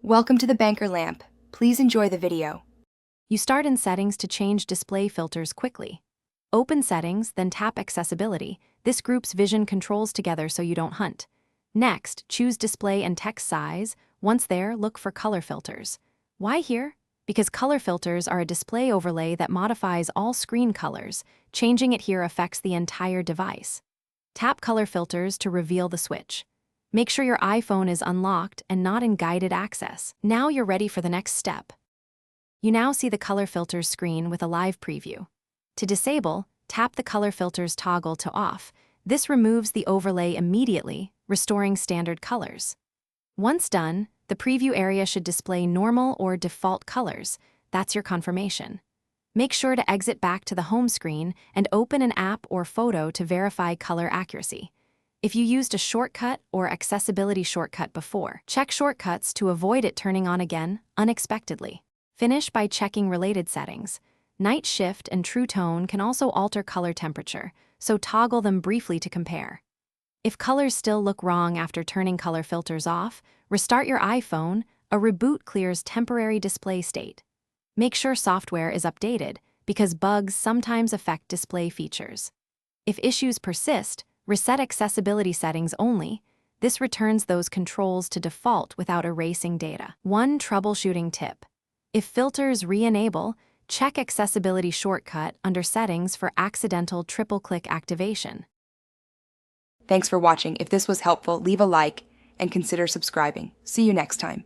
Welcome to the Banker Lamp. Please enjoy the video. You start in Settings to change display filters quickly. Open Settings, then tap Accessibility. This groups vision controls together so you don't hunt. Next, choose Display and Text Size. Once there, look for Color Filters. Why here? Because color filters are a display overlay that modifies all screen colors. Changing it here affects the entire device. Tap Color Filters to reveal the switch. Make sure your iPhone is unlocked and not in guided access. Now you're ready for the next step. You now see the color filters screen with a live preview. To disable, tap the color filters toggle to off. This removes the overlay immediately, restoring standard colors. Once done, the preview area should display normal or default colors. That's your confirmation. Make sure to exit back to the home screen and open an app or photo to verify color accuracy. If you used a shortcut or accessibility shortcut before, check shortcuts to avoid it turning on again unexpectedly. Finish by checking related settings. Night shift and true tone can also alter color temperature, so toggle them briefly to compare. If colors still look wrong after turning color filters off, restart your iPhone. A reboot clears temporary display state. Make sure software is updated, because bugs sometimes affect display features. If issues persist, reset accessibility settings only. This returns those controls to default without erasing data. One troubleshooting tip. If filters re-enable, check Accessibility shortcut under Settings for accidental triple-click activation. Thanks for watching. If this was helpful, leave a like and consider subscribing. See you next time.